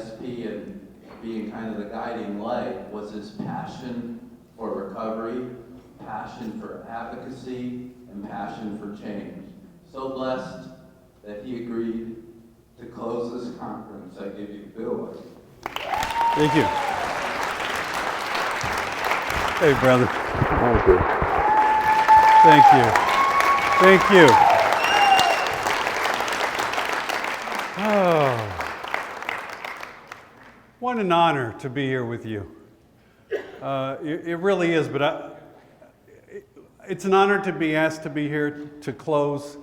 ESP and being kind of the guiding light was his passion for recovery, passion for advocacy, and passion for change. So blessed that he agreed to close this conference. I give you Bill. Thank you. Hey, brother. Thank you. Thank you. Thank you. Oh, what an honor to be here with you. It really is, but it's an honor to be asked to be here to close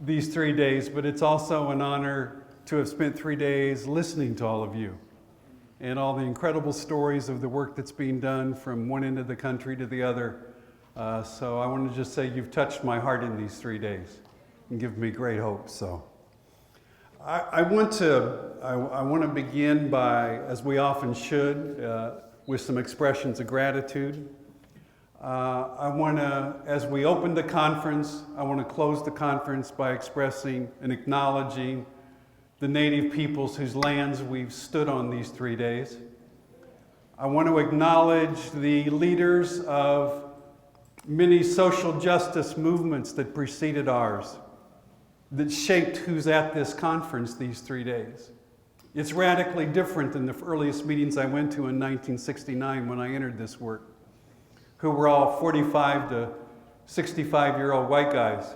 these 3 days, but it's also an honor to have spent 3 days listening to all of you and all the incredible stories of the work that's being done from one end of the country to the other. So I want to just say you've touched my heart in these 3 days and given me great hope. So I want to begin by, as we often should, with some expressions of gratitude. I want to, as we open the conference, I want to close the conference by expressing and acknowledging the native peoples whose lands we've stood on these 3 days. I want to acknowledge the leaders of many social justice movements that preceded ours, that shaped who's at this conference these 3 days. It's radically different than the earliest meetings I went to in 1969 when I entered this work, who were all 45 to 65-year-old white guys.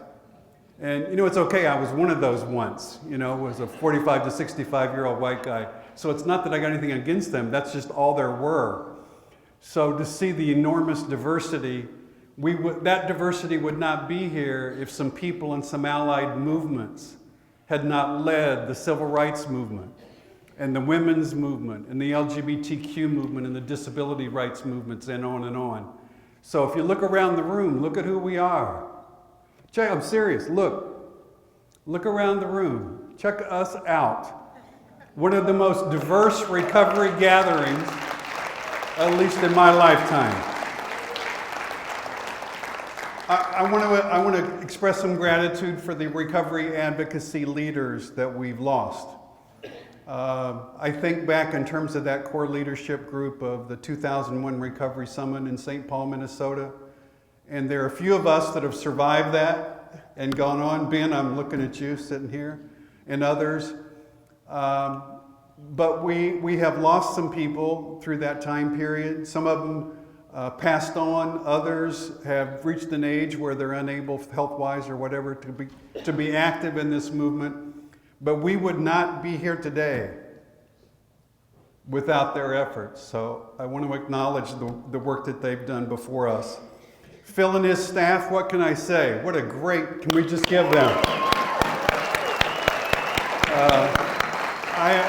And you know, it's okay, I was one of those once, was a 45 to 65-year-old white guy. So it's not that I got anything against them, that's just all there were. So to see the enormous diversity, that diversity would not be here if some people in some allied movements had not led the civil rights movement and the women's movement and the LGBTQ movement and the disability rights movements and on and on. So if you look around the room, look at who we are. Check, I'm serious, look around the room, check us out. One of the most diverse recovery gatherings, at least in my lifetime. I want to express some gratitude for the recovery advocacy leaders that we've lost. I think back in terms of that core leadership group of the 2001 Recovery Summit in St. Paul, Minnesota. And there are a few of us that have survived that and gone on. Ben, I'm looking at you sitting here, and others. But we have lost some people through that time period. Some of them passed on. Others have reached an age where they're unable, health-wise or whatever, to be active in this movement. But we would not be here today without their efforts. So I want to acknowledge the work that they've done before us. Phil and his staff, what can I say? What a great, can we just give them? I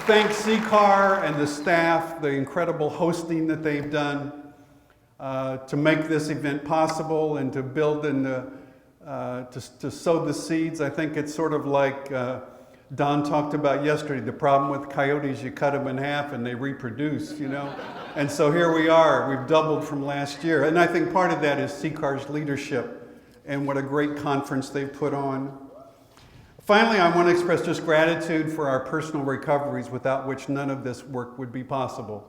thank CCAR and the staff, the incredible hosting that they've done to make this event possible and to build and to sow the seeds. I think it's sort of like Don talked about yesterday, the problem with coyotes, you cut them in half and they reproduce, And so here we are, we've doubled from last year. And I think part of that is CCAR's leadership and what a great conference they've put on. Finally, I want to express just gratitude for our personal recoveries, without which none of this work would be possible.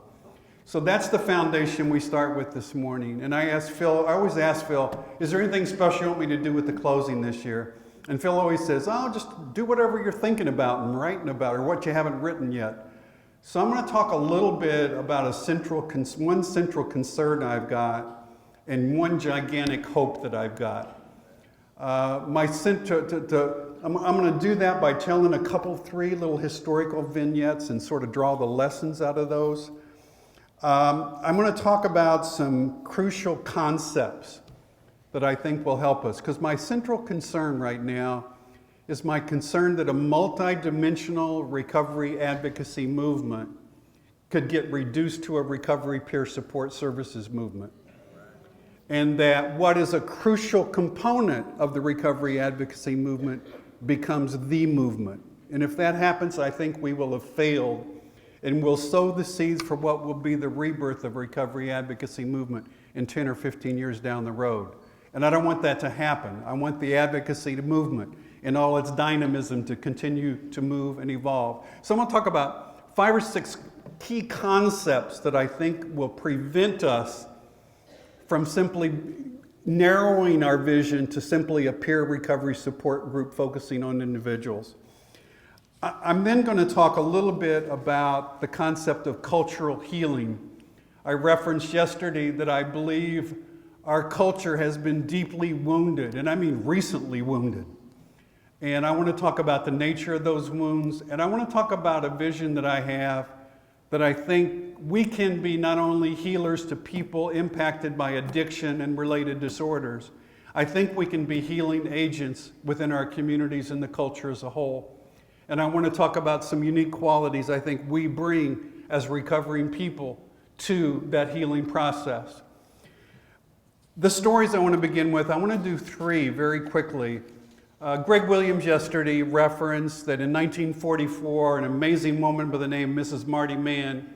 So that's the foundation we start with this morning. And I always ask Phil, is there anything special you want me to do with the closing this year? And Phil always says, just do whatever you're thinking about and writing about, or what you haven't written yet. So I'm going to talk a little bit about one central concern I've got and one gigantic hope that I've got. I'm going to do that by telling three little historical vignettes and sort of draw the lessons out of those. I'm going to talk about some crucial concepts that I think will help us, because my central concern right now is my concern that a multi-dimensional recovery advocacy movement could get reduced to a recovery peer support services movement. And that what is a crucial component of the recovery advocacy movement becomes the movement. And if that happens, I think we will have failed, and we'll sow the seeds for what will be the rebirth of recovery advocacy movement in 10 or 15 years down the road. And I don't want that to happen. I want the advocacy movement in all its dynamism to continue to move and evolve. So I'm going to talk about 5 or 6 key concepts that I think will prevent us from simply narrowing our vision to simply a peer recovery support group focusing on individuals. I'm then going to talk a little bit about the concept of cultural healing. I referenced yesterday that I believe our culture has been deeply wounded, and I mean recently wounded. And I want to talk about the nature of those wounds, and I want to talk about a vision that I have that I think we can be not only healers to people impacted by addiction and related disorders, I think we can be healing agents within our communities and the culture as a whole. And I want to talk about some unique qualities I think we bring as recovering people to that healing process. The stories I want to begin with, I want to do 3 very quickly. Greg Williams yesterday referenced that in 1944, an amazing woman by the name Mrs. Marty Mann,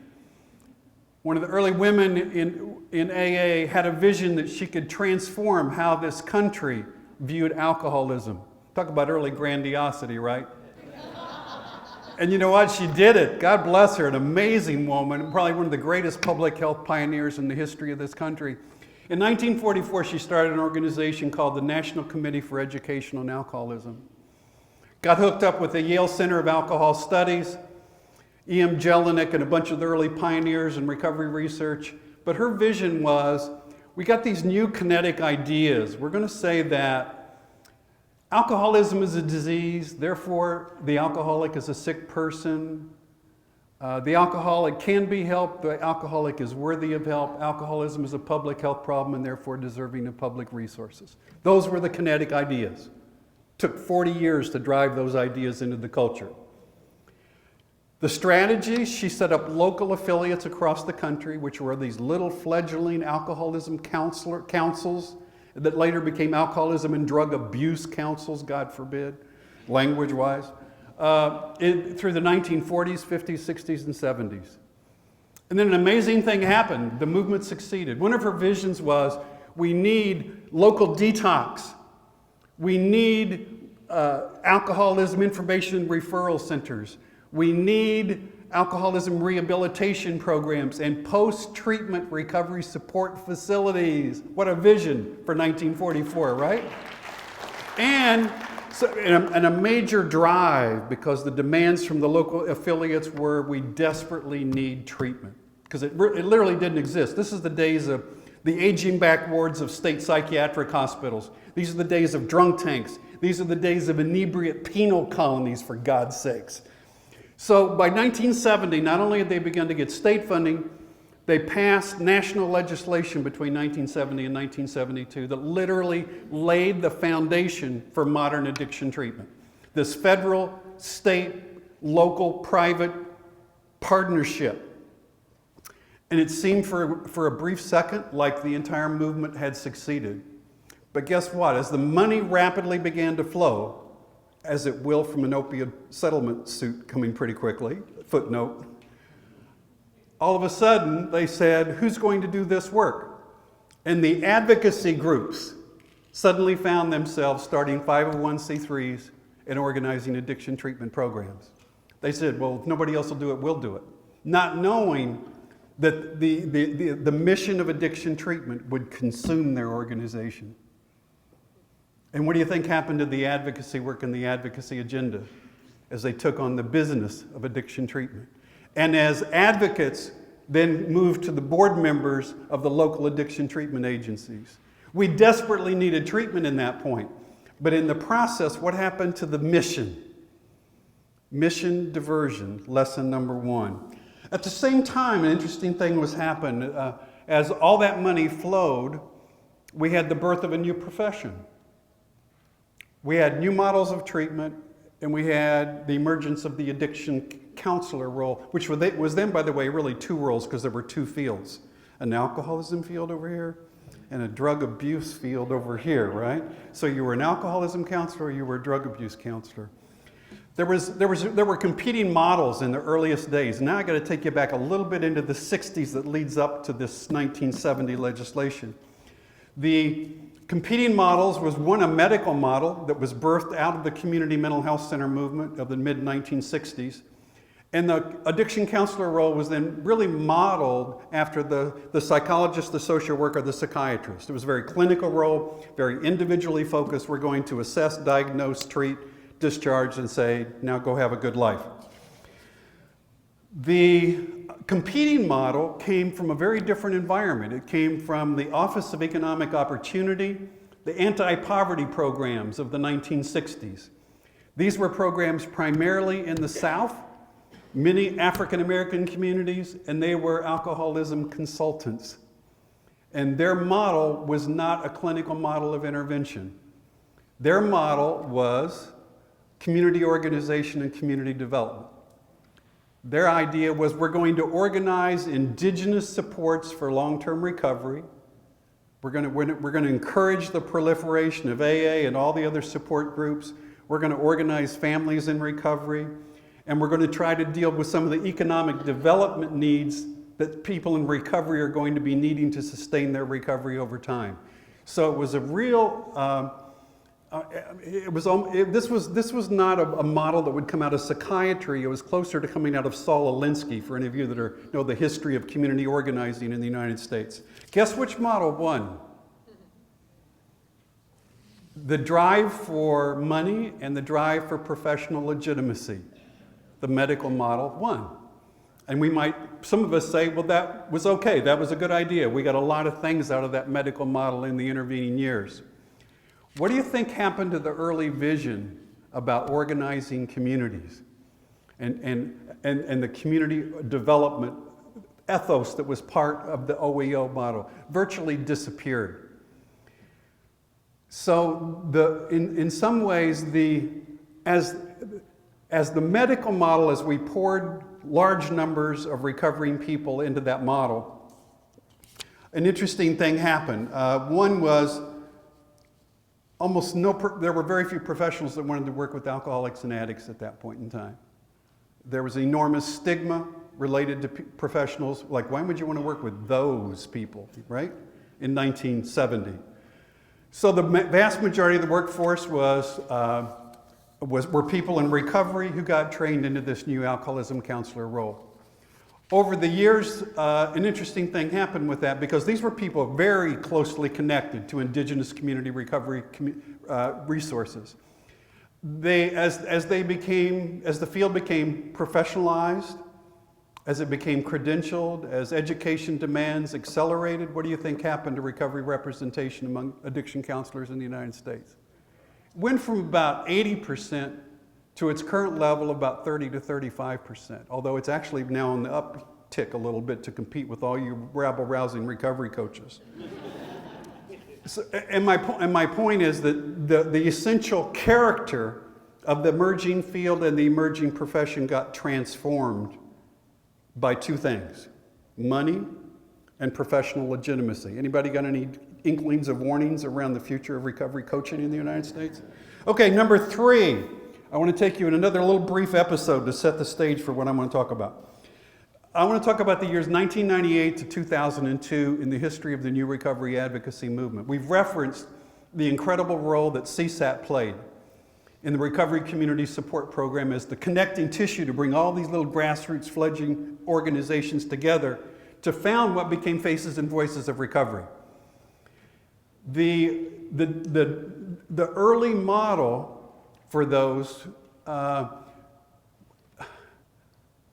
one of the early women in AA, had a vision that she could transform how this country viewed alcoholism. Talk about early grandiosity, right? And you know what? She did it. God bless her, an amazing woman, probably one of the greatest public health pioneers in the history of this country. In 1944, she started an organization called the National Committee for Education on Alcoholism. Got hooked up with the Yale Center of Alcohol Studies, E.M. Jelinek, and a bunch of the early pioneers in recovery research. But her vision was, we got these new kinetic ideas. We're going to say that alcoholism is a disease, therefore the alcoholic is a sick person. The alcoholic can be helped, the alcoholic is worthy of help. Alcoholism is a public health problem and therefore deserving of public resources. Those were the kinetic ideas. Took 40 years to drive those ideas into the culture. The strategy, she set up local affiliates across the country, which were these little fledgling alcoholism councils that later became alcoholism and drug abuse councils, God forbid, language-wise. Through the 1940s, 50s, 60s, and 70s. And then an amazing thing happened. The movement succeeded. One of her visions was, we need local detox. We need alcoholism information and referral centers. We need alcoholism rehabilitation programs and post-treatment recovery support facilities. What a vision for 1944, right? And so, and a major drive, because the demands from the local affiliates were, we desperately need treatment. Because it literally didn't exist. This is the days of the aging back wards of state psychiatric hospitals. These are the days of drunk tanks. These are the days of inebriate penal colonies, for God's sakes. So by 1970, not only had they begun to get state funding, they passed national legislation between 1970 and 1972 that literally laid the foundation for modern addiction treatment. This federal, state, local, private partnership. And it seemed for a brief second like the entire movement had succeeded. But guess what? As the money rapidly began to flow, as it will from an opioid settlement suit coming pretty quickly, footnote, all of a sudden they said, who's going to do this work? And the advocacy groups suddenly found themselves starting 501c3s and organizing addiction treatment programs. They said, well, if nobody else will do it, we'll do it. Not knowing that the mission of addiction treatment would consume their organization. And what do you think happened to the advocacy work and the advocacy agenda as they took on the business of addiction treatment? And as advocates then moved to the board members of the local addiction treatment agencies. We desperately needed treatment in that point. But in the process, what happened to the mission? Mission diversion, lesson number 1. At the same time, an interesting thing was happening. As all that money flowed, we had the birth of a new profession. We had new models of treatment, and we had the emergence of the addiction counselor role, which was then, by the way, really 2 roles, because there were 2 fields. An alcoholism field over here, and a drug abuse field over here, right? So you were an alcoholism counselor, or you were a drug abuse counselor. There were competing models in the earliest days. Now I got to take you back a little bit into the 60s that leads up to this 1970 legislation. The competing models was one, a medical model that was birthed out of the community mental health center movement of the mid-1960s. And the addiction counselor role was then really modeled after the psychologist, the social worker, the psychiatrist. It was a very clinical role, very individually focused. We're going to assess, diagnose, treat, discharge, and say, now go have a good life. The competing model came from a very different environment. It came from the Office of Economic Opportunity, the anti-poverty programs of the 1960s. These were programs primarily in the South, many African American communities, and they were alcoholism consultants. And their model was not a clinical model of intervention. Their model was community organization and community development. Their idea was we're going to organize indigenous supports for long-term recovery. We're going to encourage the proliferation of AA and all the other support groups. We're going to organize families in recovery. And we're going to try to deal with some of the economic development needs that people in recovery are going to be needing to sustain their recovery over time. So it was a real, this was not a model that would come out of psychiatry. It was closer to coming out of Saul Alinsky, for any of you that know the history of community organizing in the United States. Guess which model won? The drive for money and the drive for professional legitimacy. The medical model won. And some of us say, well, that was okay. That was a good idea. We got a lot of things out of that medical model in the intervening years. What do you think happened to the early vision about organizing communities and the community development ethos that was part of the OEO model? Virtually disappeared. So in some ways, as the medical model, as we poured large numbers of recovering people into that model, an interesting thing happened. One was there were very few professionals that wanted to work with alcoholics and addicts at that point in time. There was enormous stigma related to professionals, like why would you want to work with those people, right? In 1970. So the vast majority of the workforce were people in recovery who got trained into this new alcoholism counselor role. Over the years, an interesting thing happened with that because these were people very closely connected to indigenous community recovery resources. As the field became professionalized, as it became credentialed, as education demands accelerated, what do you think happened to recovery representation among addiction counselors in the United States? Went from about 80% to its current level about 30 to 35%, although it's actually now on the uptick a little bit to compete with all you rabble-rousing recovery coaches. And my point is that the essential character of the emerging field and the emerging profession got transformed by two things: money and professional legitimacy. Anybody got any inklings of warnings around the future of recovery coaching in the United States? Okay, number 3. I want to take you in another little brief episode to set the stage for what I'm going to talk about. I want to talk about the years 1998 to 2002 in the history of the new recovery advocacy movement. We've referenced the incredible role that CSAP played in the Recovery Community Support Program as the connecting tissue to bring all these little grassroots fledgling organizations together to found what became Faces and Voices of Recovery. The early model for those, I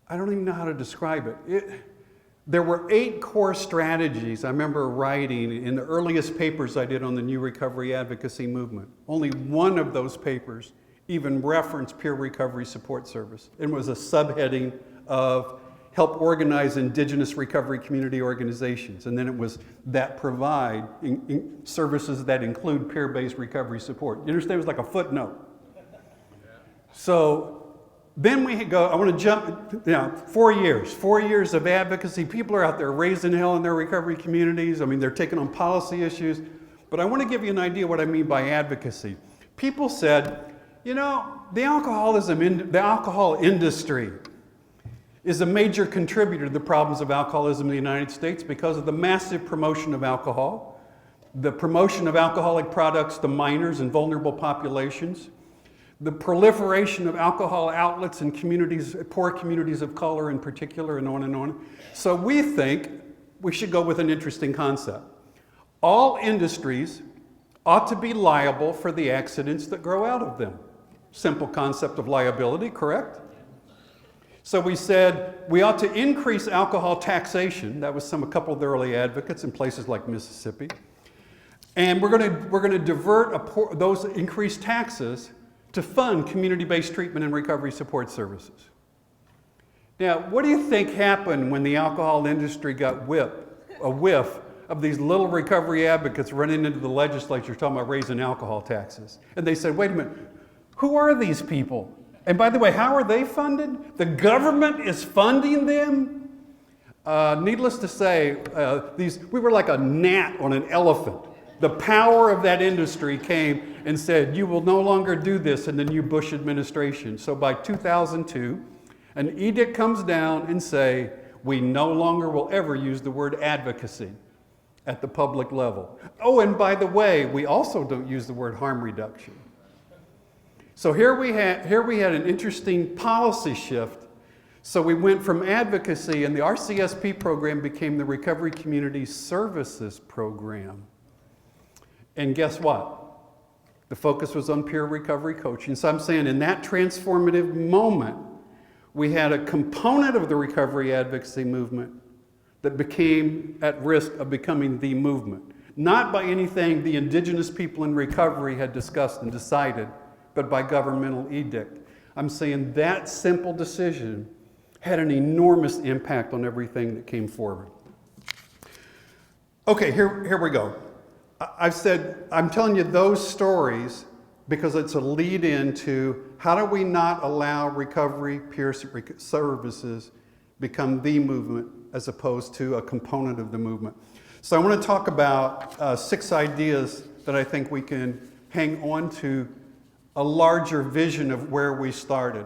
don't even know how to describe it. There were 8 core strategies I remember writing in the earliest papers I did on the new recovery advocacy movement. Only one of those papers even referenced peer recovery support service. It was a subheading of help organize indigenous recovery community organizations. And then it was that provide services that include peer-based recovery support. You understand? It was like a footnote. So then we go, I want to jump, 4 years. 4 years of advocacy. People are out there raising hell in their recovery communities. I mean, they're taking on policy issues. But I want to give you an idea what I mean by advocacy. People said, the alcohol industry is a major contributor to the problems of alcoholism in the United States because of the massive promotion of alcohol, the promotion of alcoholic products to minors and vulnerable populations, the proliferation of alcohol outlets in communities, poor communities of color in particular, and on and on. So we think we should go with an interesting concept. All industries ought to be liable for the accidents that grow out of them. Simple concept of liability, correct? So we said we ought to increase alcohol taxation. That was a couple of the early advocates in places like Mississippi. And we're going to divert those increased taxes to fund community-based treatment and recovery support services. Now, what do you think happened when the alcohol industry got a whiff of these little recovery advocates running into the legislature talking about raising alcohol taxes? And they said, wait a minute, who are these people? And by the way, how are they funded? The government is funding them? Needless to say, we were like a gnat on an elephant. The power of that industry came and said, you will no longer do this in the new Bush administration. So by 2002, an edict comes down and say, we no longer will ever use the word advocacy at the public level. Oh, and by the way, we also don't use the word harm reduction. So here we had an interesting policy shift. So we went from advocacy, and the RCSP program became the Recovery Community Services Program. And guess what? The focus was on peer recovery coaching. So I'm saying in that transformative moment, we had a component of the recovery advocacy movement that became at risk of becoming the movement. Not by anything the indigenous people in recovery had discussed and decided, but by governmental edict. I'm saying that simple decision had an enormous impact on everything that came forward. Okay, here we go. I've said, I'm telling you those stories because it's a lead into how do we not allow recovery peer services become the movement as opposed to a component of the movement. So I want to talk about 6 ideas that I think we can hang on to a larger vision of where we started.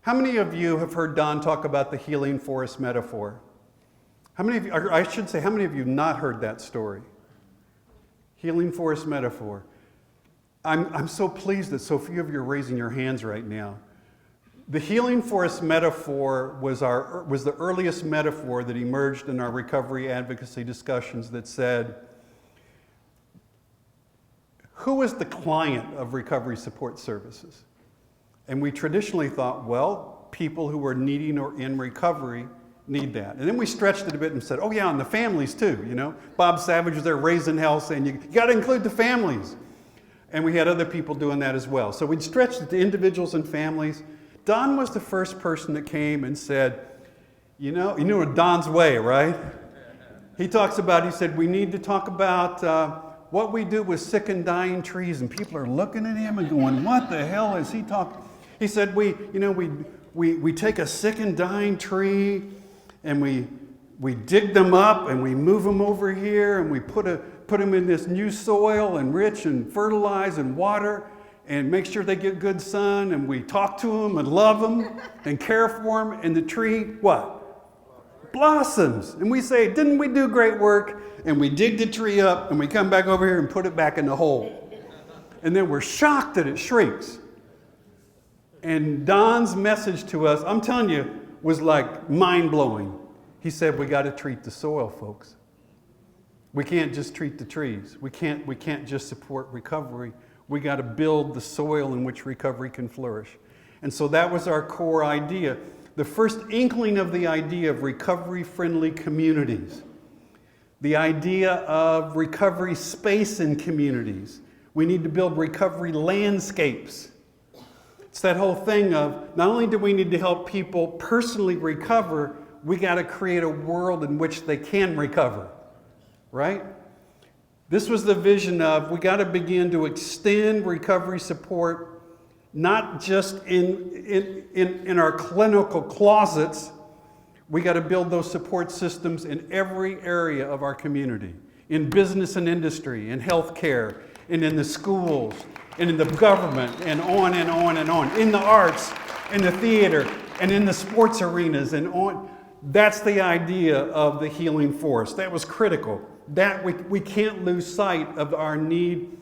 How many of you have heard Don talk about the healing forest metaphor? How many of you, or I should say, how many of you have not heard that story? Healing forest metaphor. I'm so pleased that so few of you are raising your hands right now. The healing forest metaphor was the earliest metaphor that emerged in our recovery advocacy discussions that said, who is the client of recovery support services? And we traditionally thought, well, people who are needing or in recovery need that. And then we stretched it a bit and said, oh yeah, and the families too, you know. Bob Savage was there raising hell saying, you got to include the families. And we had other people doing that as well. So we stretched it to individuals and families. Don was the first person that came and said, you know Don's way, right? He said, we need to talk about what we do with sick and dying trees. And people are looking at him and going, what the hell is he talking? He said, we take a sick and dying tree and we dig them up and we move them over here and we put them in this new soil and rich and fertilize and water and make sure they get good sun, and we talk to them and love them and care for them, and the tree, what? Blossoms. And we say, didn't we do great work? And we dig the tree up and we come back over here and put it back in the hole. And then we're shocked that it shrinks. And Don's message to us, I'm telling you, was like mind-blowing. He said, we got to treat the soil, folks. We can't just treat the trees. We can't just support recovery. We got to build the soil in which recovery can flourish. And so that was our core idea. The first inkling of the idea of recovery-friendly communities. The idea of recovery space in communities. We need to build recovery landscapes. It's that whole thing of not only do we need to help people personally recover, we got to create a world in which they can recover, right? This was the vision of we got to begin to extend recovery support, not just in our clinical closets. We got to build those support systems in every area of our community, in business and industry, in healthcare, and in the schools, and in the government, and on and on and on, in the arts, in the theater, and in the sports arenas, and on. That's the idea of the healing forest. That was critical. That we can't lose sight of our need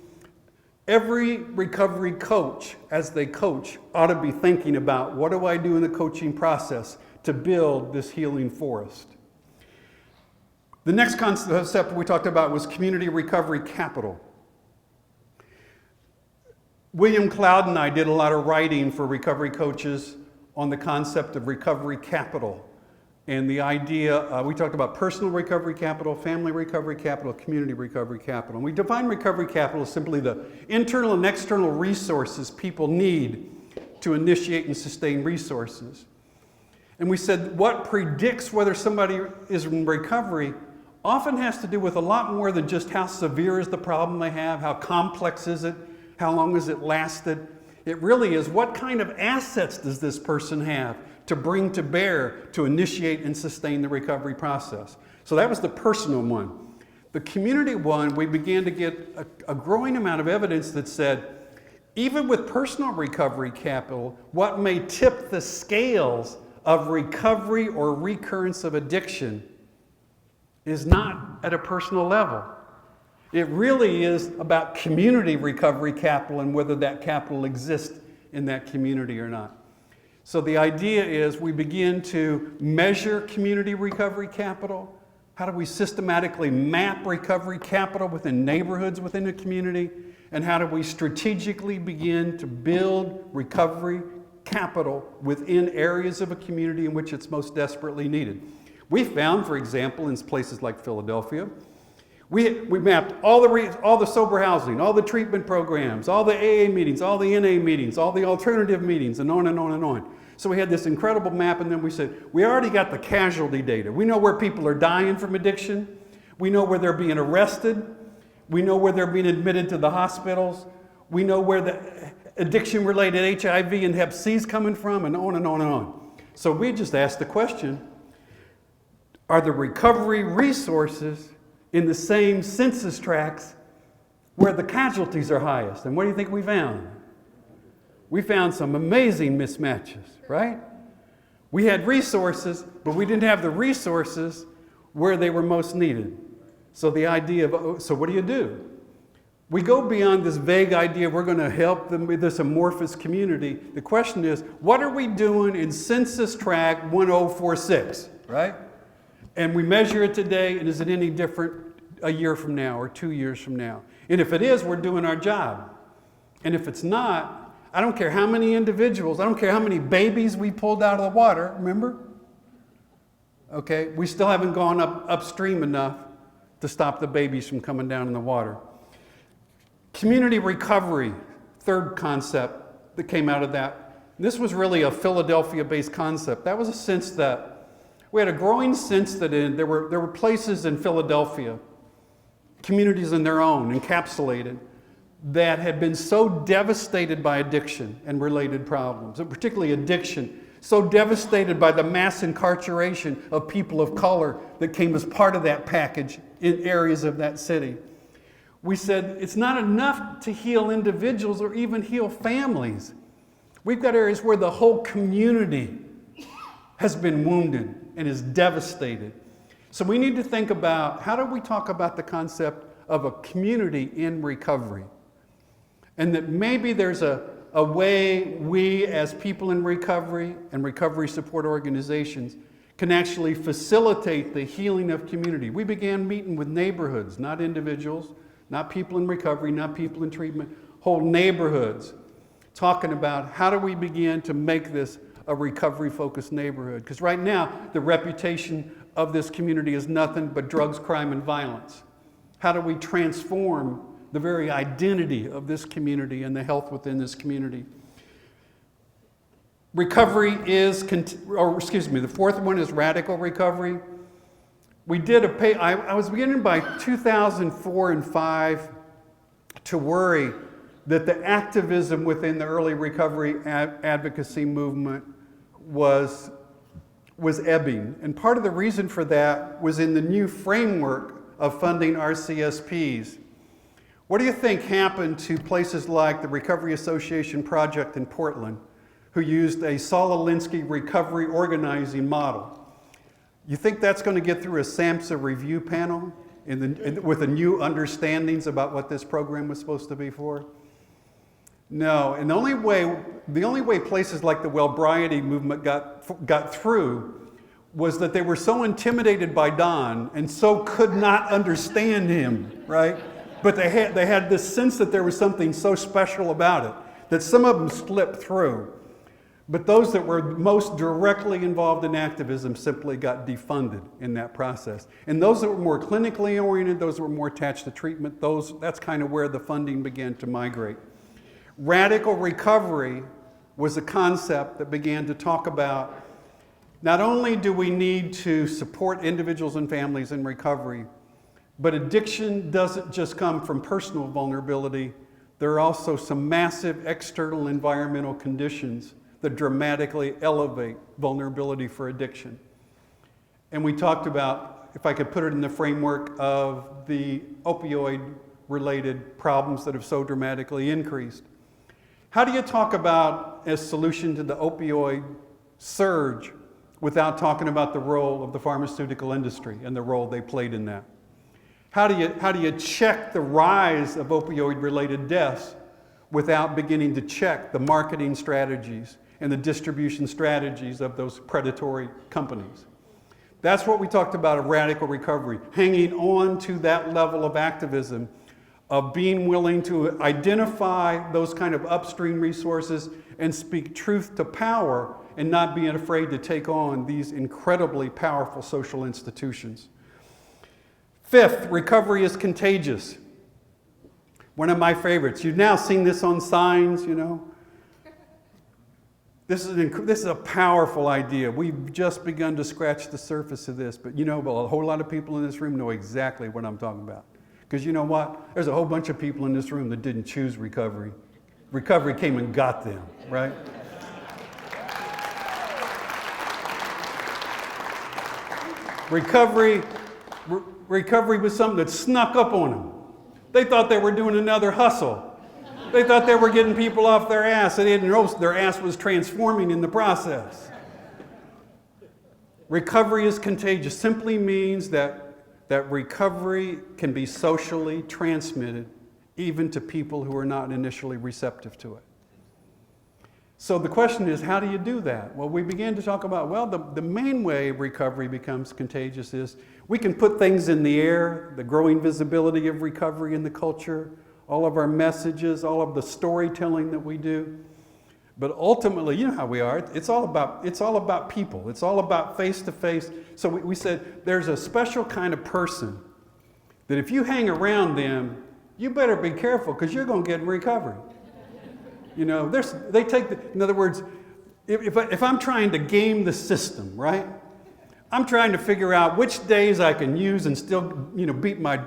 Every recovery coach, as they coach, ought to be thinking about, what do I do in the coaching process to build this healing forest? The next concept we talked about was community recovery capital. William Cloud and I did a lot of writing for recovery coaches on the concept of recovery capital. And the idea, we talked about personal recovery capital, family recovery capital, community recovery capital. And we define recovery capital as simply the internal and external resources people need to initiate and sustain resources. And we said what predicts whether somebody is in recovery often has to do with a lot more than just how severe is the problem they have, how complex is it, how long has it lasted. It really is, what kind of assets does this person have to bring to bear to initiate and sustain the recovery process? So that was the personal one. The community one, we began to get a growing amount of evidence that said, even with personal recovery capital, what may tip the scales of recovery or recurrence of addiction is not at a personal level. It really is about community recovery capital and whether that capital exists in that community or not. So the idea is we begin to measure community recovery capital. How do we systematically map recovery capital within neighborhoods within a community? And how do we strategically begin to build recovery capital within areas of a community in which it's most desperately needed? We found, for example, in places like Philadelphia, we mapped all the sober housing, all the treatment programs, all the AA meetings, all the NA meetings, all the alternative meetings, and on and on and on. So we had this incredible map, and then we said, we already got the casualty data. We know where people are dying from addiction. We know where they're being arrested. We know where they're being admitted to the hospitals. We know where the addiction-related HIV and Hep C is coming from, and on and on and on. So we just asked the question, are the recovery resources in the same census tracts where the casualties are highest? And what do you think we found? We found some amazing mismatches, right? We had resources, but we didn't have the resources where they were most needed. So the idea of, so what do? We go beyond this vague idea we're going to help them with this amorphous community. The question is, what are we doing in census tract 1046, right? And we measure it today, and is it any different a year from now or 2 years from now? And if it is, we're doing our job. And if it's not, I don't care how many individuals, I don't care how many babies we pulled out of the water, remember? Okay, we still haven't gone upstream enough to stop the babies from coming down in the water. Community recovery, third concept that came out of that. This was really a Philadelphia-based concept. That was a sense that we had a growing sense that there were places in Philadelphia, communities in their own, encapsulated, that had been so devastated by addiction and related problems, and particularly addiction, so devastated by the mass incarceration of people of color that came as part of that package in areas of that city. We said it's not enough to heal individuals or even heal families. We've got areas where the whole community has been wounded and is devastated. So we need to think about, how do we talk about the concept of a community in recovery? And that maybe there's a way we as people in recovery and recovery support organizations can actually facilitate the healing of community. We began meeting with neighborhoods, not individuals, not people in recovery, not people in treatment, whole neighborhoods, talking about how do we begin to make this a recovery-focused neighborhood. Because right now, the reputation of this community is nothing but drugs, crime, and violence. How do we transform the very identity of this community and the health within this community? Recovery is, the fourth one is radical recovery. We did I was beginning by 2004 and 5 to worry that the activism within the early recovery advocacy movement was ebbing. And part of the reason for that was in the new framework of funding RCSPs. What do you think happened to places like the Recovery Association Project in Portland, who used a Saul Alinsky recovery organizing model? You think that's going to get through a SAMHSA review panel with the new understandings about what this program was supposed to be for? No, and the only way places like the Wellbriety movement got through was that they were so intimidated by Don and so could not understand him, right? But they had this sense that there was something so special about it, that some of them slipped through. But those that were most directly involved in activism simply got defunded in that process. And those that were more clinically oriented, those that were more attached to treatment, that's kind of where the funding began to migrate. Radical recovery was a concept that began to talk about not only do we need to support individuals and families in recovery, but addiction doesn't just come from personal vulnerability. There are also some massive external environmental conditions that dramatically elevate vulnerability for addiction. And we talked about, if I could put it in the framework of the opioid-related problems that have so dramatically increased. How do you talk about a solution to the opioid surge without talking about the role of the pharmaceutical industry and the role they played in that? How do you check the rise of opioid-related deaths without beginning to check the marketing strategies and the distribution strategies of those predatory companies? That's what we talked about, a radical recovery, hanging on to that level of activism, of being willing to identify those kind of upstream resources and speak truth to power and not being afraid to take on these incredibly powerful social institutions. Fifth, recovery is contagious. One of my favorites. You've now seen this on signs, you know. This is a powerful idea. We've just begun to scratch the surface of this, but you know, a whole lot of people in this room know exactly what I'm talking about. Because you know what? There's a whole bunch of people in this room that didn't choose recovery. Recovery came and got them, right? Recovery was something that snuck up on them. They thought they were doing another hustle. They thought they were getting people off their ass. They didn't know their ass was transforming in the process. Recovery is contagious. Simply means that recovery can be socially transmitted even to people who are not initially receptive to it. So the question is, how do you do that? Well, we began to talk about, well, the main way recovery becomes contagious is we can put things in the air, the growing visibility of recovery in the culture, all of our messages, all of the storytelling that we do. But ultimately, you know how we are, it's all about people. It's all about face-to-face. So we said there's a special kind of person that if you hang around them, you better be careful because you're going to get in recovery. You know, in other words, if I'm trying to game the system, right? I'm trying to figure out which days I can use and still, you know, beat my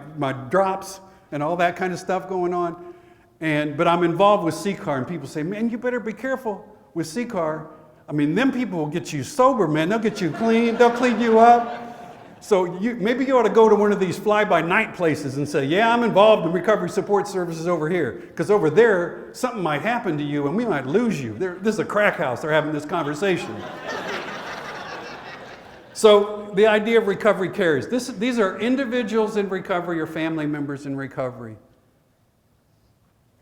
drops and all that kind of stuff going on. But I'm involved with CCAR, and people say, man, you better be careful with CCAR. I mean, them people will get you sober, man. They'll get you clean. They'll clean you up. So maybe you ought to go to one of these fly-by-night places and say, yeah, I'm involved in recovery support services over here. Because over there, something might happen to you, and we might lose you. This is a crack house. They're having this conversation. So the idea of recovery carriers. These are individuals in recovery or family members in recovery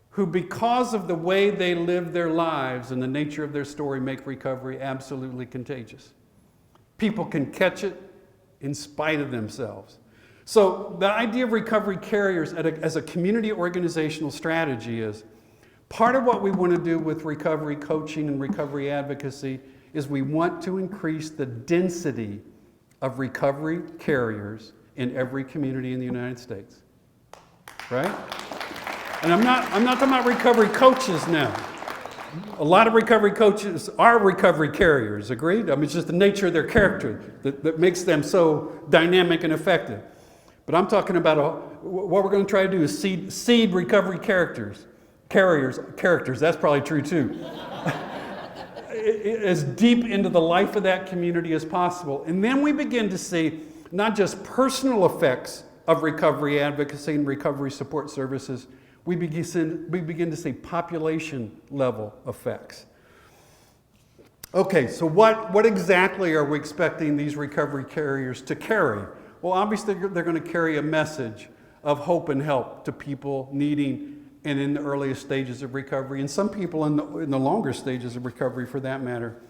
who, because of the way they live their lives and the nature of their story, make recovery absolutely contagious. People can catch it in spite of themselves. So the idea of recovery carriers as a community organizational strategy is part of what we want to do with recovery coaching and recovery advocacy is we want to increase the density of recovery carriers in every community in the United States. Right? And I'm not talking about recovery coaches now. A lot of recovery coaches are recovery carriers, agreed? I mean, it's just the nature of their character that makes them so dynamic and effective. But I'm talking about what we're going to try to do is seed recovery carriers. That's probably true too. As deep into the life of that community as possible. And then we begin to see not just personal effects of recovery advocacy and recovery support services, we begin to see population level effects. Okay, so what exactly are we expecting these recovery carriers to carry? Well, obviously they're going to carry a message of hope and help to people needing and in the earliest stages of recovery, and some people in the longer stages of recovery for that matter.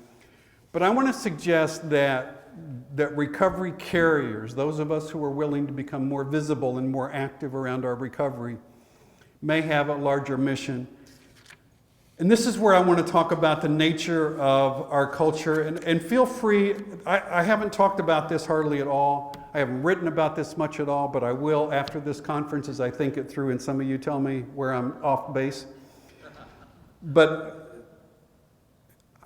But I want to suggest that recovery carriers, those of us who are willing to become more visible and more active around our recovery, may have a larger mission. And this is where I want to talk about the nature of our culture. And feel free, I haven't talked about this hardly at all. I haven't written about this much at all, but I will after this conference as I think it through, and some of you tell me where I'm off base. But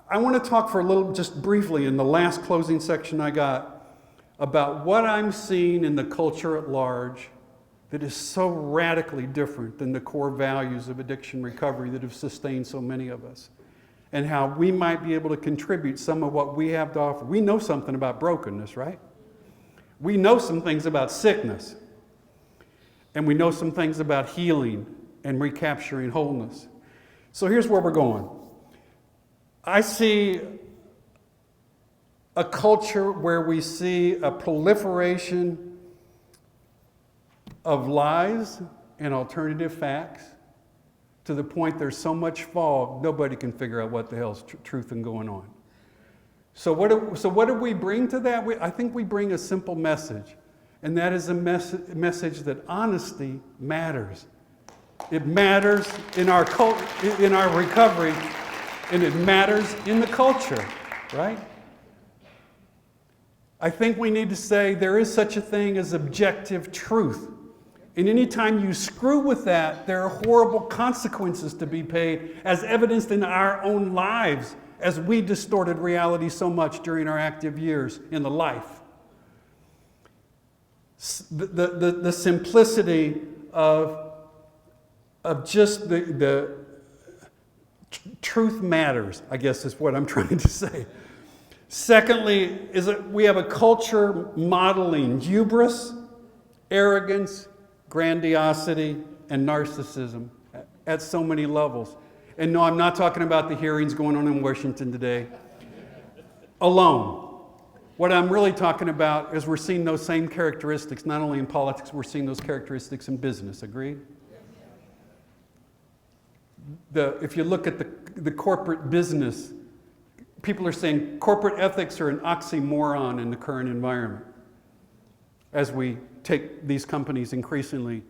I want to talk for a little, just briefly, in the last closing section I got, about what I'm seeing in the culture at large that is so radically different than the core values of addiction recovery that have sustained so many of us, and how we might be able to contribute some of what we have to offer. We know something about brokenness, right? We know some things about sickness, and we know some things about healing and recapturing wholeness. So here's where we're going. I see a culture where we see a proliferation of lies and alternative facts to the point there's so much fog, nobody can figure out what the hell's truth and going on. So what do we bring to that? I think we bring a simple message, and that is a message that honesty matters. It matters in our recovery, and it matters in the culture, right? I think we need to say there is such a thing as objective truth. And anytime you screw with that, there are horrible consequences to be paid, as evidenced in our own lives, as we distorted reality so much during our active years in the life. The simplicity of just the truth matters, I guess is what I'm trying to say. Secondly, is that we have a culture modeling hubris, arrogance, grandiosity, and narcissism at so many levels. And no, I'm not talking about the hearings going on in Washington today alone. What I'm really talking about is we're seeing those same characteristics, not only in politics, we're seeing those characteristics in business. Agreed? If you look at the corporate business, people are saying corporate ethics are an oxymoron in the current environment as we take these companies increasingly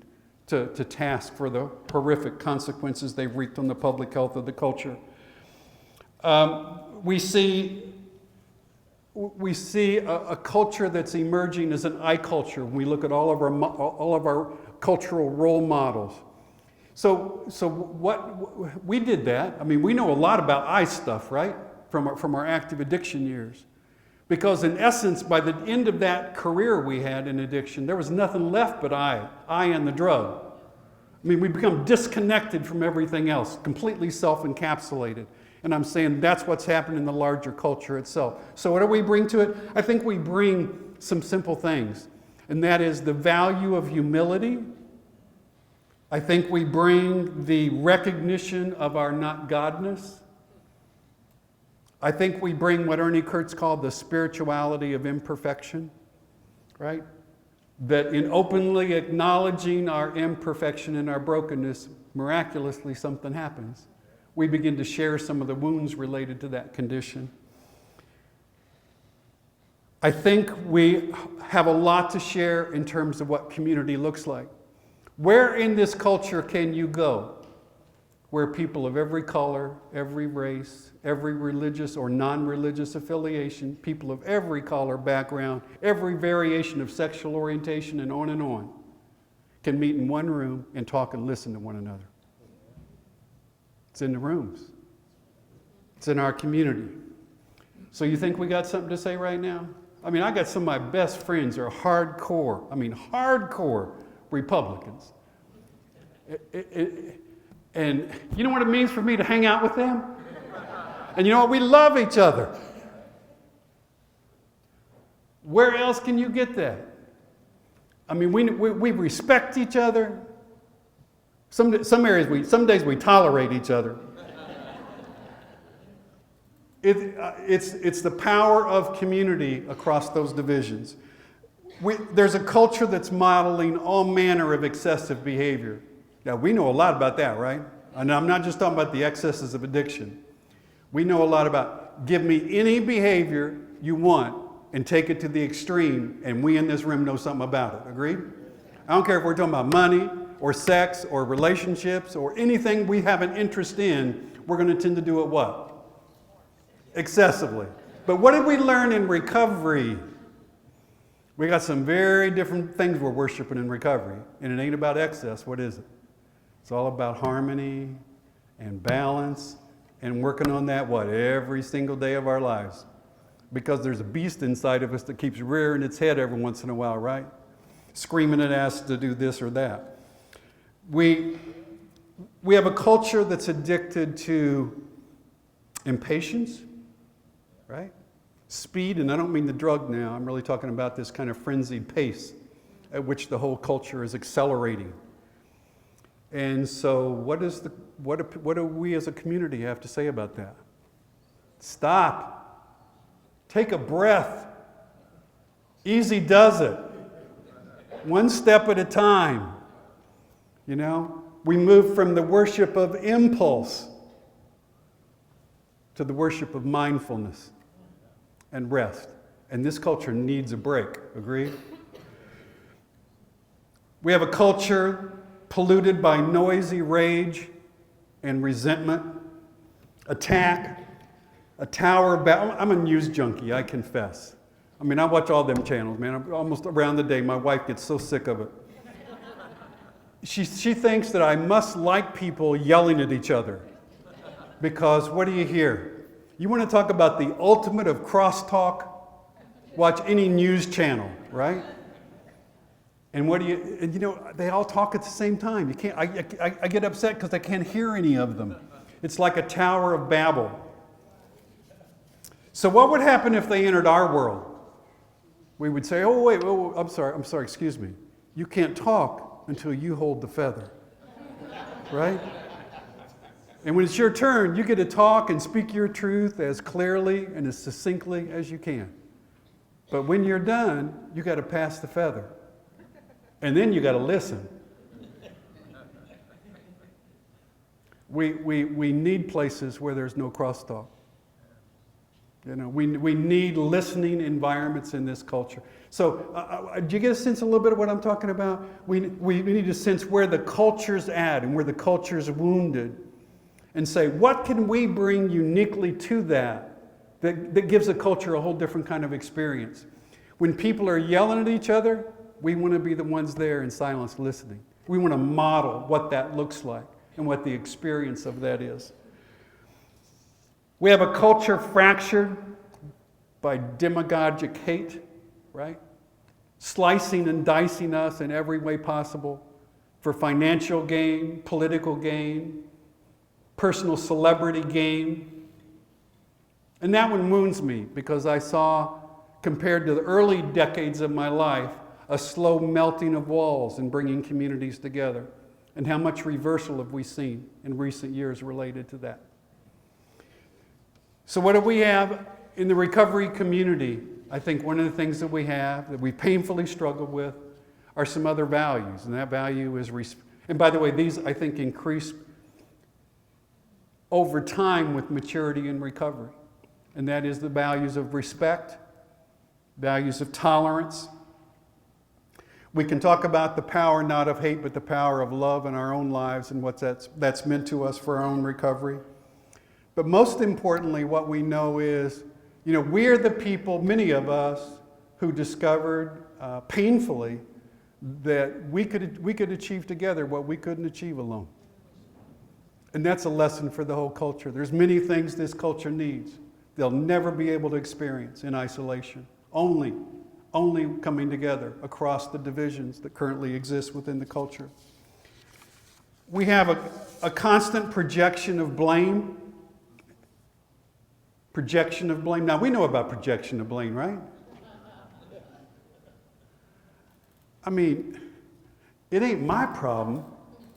to task for the horrific consequences they've wreaked on the public health of the culture. We see a culture that's emerging as an I culture when we look at all of our cultural role models. So what we did that. I mean, we know a lot about I stuff, right? From our active addiction years. Because in essence, by the end of that career we had in addiction, there was nothing left but I and the drug. I mean, we become disconnected from everything else, completely self-encapsulated. And I'm saying that's what's happened in the larger culture itself. So what do we bring to it? I think we bring some simple things. And that is the value of humility. I think we bring the recognition of our not godness. I think we bring what Ernie Kurtz called the spirituality of imperfection, right? That in openly acknowledging our imperfection and our brokenness, miraculously something happens. We begin to share some of the wounds related to that condition. I think we have a lot to share in terms of what community looks like. Where in this culture can you go where people of every color, every race, every religious or non-religious affiliation, people of every color, background, every variation of sexual orientation, and on, can meet in one room and talk and listen to one another? It's in the rooms. It's in our community. So you think we got something to say right now? I mean, I got some of my best friends are hardcore Republicans. And you know what it means for me to hang out with them? And you know what? We love each other. Where else can you get that? I mean, we respect each other. Some days we tolerate each other. It's the power of community across those divisions. There's a culture that's modeling all manner of excessive behavior. Now, we know a lot about that, right? And I'm not just talking about the excesses of addiction. We know a lot about give me any behavior you want and take it to the extreme, and we in this room know something about it. Agreed? I don't care if we're talking about money or sex or relationships or anything we have an interest in, we're going to tend to do it what? Excessively. But what did we learn in recovery? We got some very different things we're worshiping in recovery, and it ain't about excess. What is it? It's all about harmony and balance and working on that, what, every single day of our lives. Because there's a beast inside of us that keeps rearing its head every once in a while, right? Screaming at us to do this or that. We have a culture that's addicted to impatience, right? Speed, and I don't mean the drug now, I'm really talking about this kind of frenzied pace at which the whole culture is accelerating. And so what do we as a community have to say about that? Stop. Take a breath. Easy does it. One step at a time. You know, we move from the worship of impulse to the worship of mindfulness and rest. And this culture needs a break. Agreed? We have a culture polluted by noisy rage and resentment, attack, a tower of battle. I'm a news junkie, I confess. I mean, I watch all them channels, man. I'm almost around the day. My wife gets so sick of it. She thinks that I must like people yelling at each other. Because what do you hear? You want to talk about the ultimate of crosstalk? Watch any news channel, right? And you know, they all talk at the same time. You can't, I get upset because I can't hear any of them. It's like a Tower of Babel. So what would happen if they entered our world? We would say, oh, wait, I'm sorry, excuse me. You can't talk until you hold the feather, right? And when it's your turn, you get to talk and speak your truth as clearly and as succinctly as you can. But when you're done, you got to pass the feather. And then you got to listen. We need places where there's no crosstalk. You know, we need listening environments in this culture. So, do you get a sense a little bit of what I'm talking about? We need to sense where the culture's at and where the culture's wounded, and say, what can we bring uniquely to that gives the culture a whole different kind of experience? When people are yelling at each other, we want to be the ones there in silence listening. We want to model what that looks like and what the experience of that is. We have a culture fractured by demagogic hate, right? Slicing and dicing us in every way possible for financial gain, political gain, personal celebrity gain. And that one wounds me because I saw, compared to the early decades of my life, a slow melting of walls and bringing communities together. And how much reversal have we seen in recent years related to that? So what do we have in the recovery community? I think one of the things that we have, that we painfully struggle with, are some other values. And that value is and by the way, these I think increase over time with maturity and recovery. And that is the values of respect, values of tolerance. We can talk about the power not of hate, but the power of love in our own lives and what that's meant to us for our own recovery. But most importantly, what we know is, you know, we're the people, many of us, who discovered painfully that we could achieve together what we couldn't achieve alone. And that's a lesson for the whole culture. There's many things this culture needs they'll never be able to experience in isolation. Only coming together across the divisions that currently exist within the culture. We have a constant projection of blame. Projection of blame. Now, we know about projection of blame, right? I mean, it ain't my problem.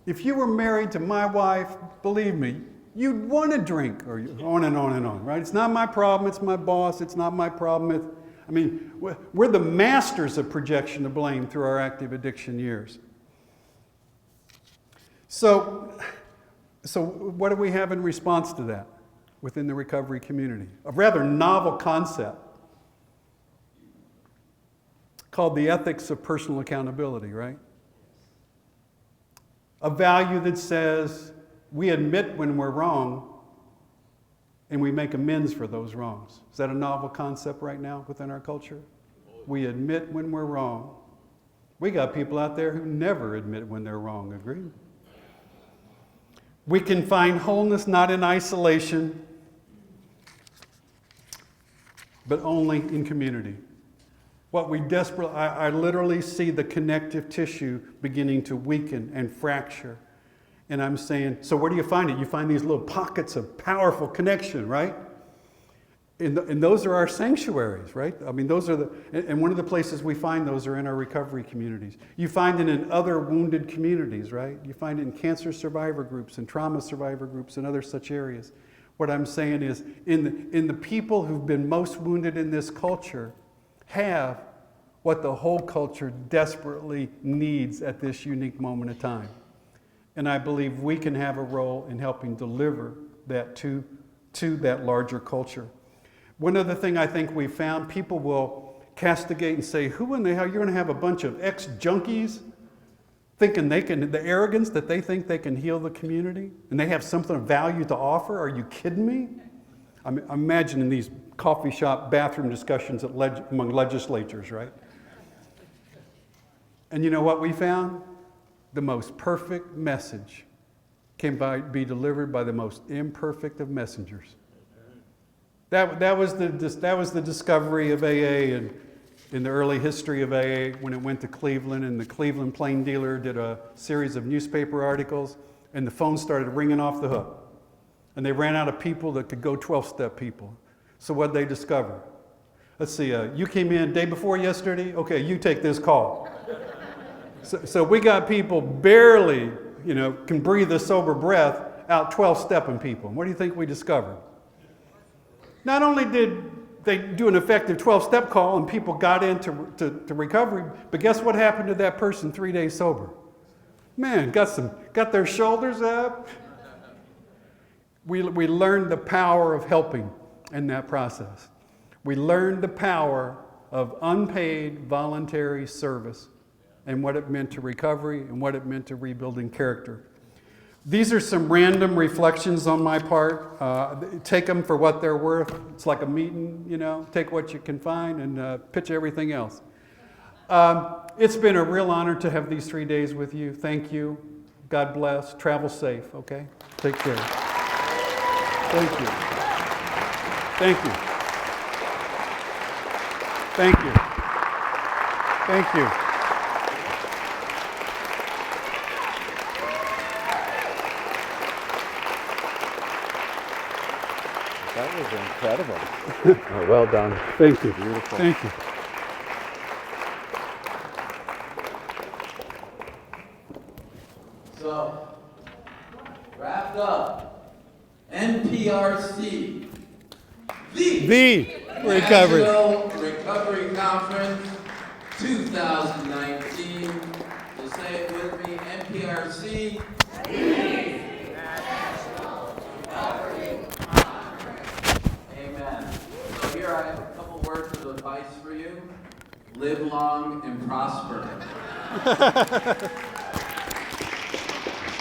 If you were married to my wife, believe me, you'd want to drink, or on and on and on, right? It's not my problem, it's my boss, it's not my problem. I mean, we're the masters of projection of blame through our active addiction years. So what do we have in response to that within the recovery community? A rather novel concept called the ethics of personal accountability, right? A value that says we admit when we're wrong and we make amends for those wrongs. Is that a novel concept right now within our culture? We admit when we're wrong. We got people out there who never admit when they're wrong, agree? We can find wholeness not in isolation, but only in community. What we desperately, I literally see the connective tissue beginning to weaken and fracture. And I'm saying, so where do you find it? You find these little pockets of powerful connection, right? And those are our sanctuaries, right? I mean, those are and one of the places we find those are in our recovery communities. You find it in other wounded communities, right? You find it in cancer survivor groups and trauma survivor groups and other such areas. What I'm saying is, in the people who've been most wounded in this culture, have what the whole culture desperately needs at this unique moment of time. And I believe we can have a role in helping deliver that to that larger culture. One other thing I think we found, people will castigate and say, who in the hell, you're going to have a bunch of ex-junkies thinking they can, the arrogance that they think they can heal the community and they have something of value to offer? Are you kidding me? I'm imagining these coffee shop bathroom discussions among legislatures, right? And you know what we found? The most perfect message can be delivered by the most imperfect of messengers. That was the discovery of AA in the early history of AA when it went to Cleveland, and the Cleveland Plain Dealer did a series of newspaper articles, and the phone started ringing off the hook. And they ran out of people that could go 12-step people. So what they discover? Let's see, you came in day before yesterday? Okay, you take this call. So we got people barely, can breathe a sober breath out 12-stepping people. What do you think we discovered? Not only did they do an effective 12-step call and people got into recovery, but guess what happened to that person 3 days sober? Man, got their shoulders up. We learned the power of helping in that process. We learned the power of unpaid voluntary service and what it meant to recovery and what it meant to rebuilding character. These are some random reflections on my part. Take them for what they're worth. It's like a meeting, take what you can find and pitch everything else. It's been a real honor to have these 3 days with you. Thank you. God bless. Travel safe, okay? Take care. Thank you. Thank you. Thank you. Thank you. That was incredible. Oh, well done. Thank you. Beautiful. Thank you. So, wrapped up. MPRC, The recovery. National Recovery Conference 2019. You'll say it with me, MPRC. National Recovery Conference. Amen. So here I have a couple words of advice for you. Live long and prosper.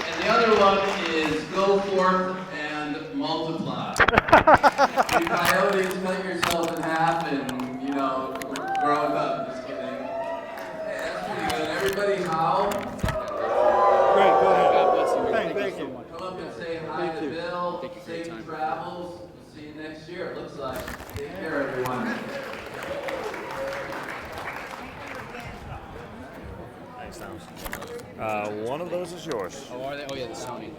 And the other one is go forth and multiply. You coyotes, cut yourself in half and, grow it up. Just kidding. Hey, that's pretty good. Everybody howl. Great, go ahead. God bless you. Thank you so much. Come up and say hi to Bill. Safe travels. We'll see you next year, it looks like. Take care, everyone. Thanks, Thomas. One of those is yours. Oh, are they? Oh, yeah, the Sony.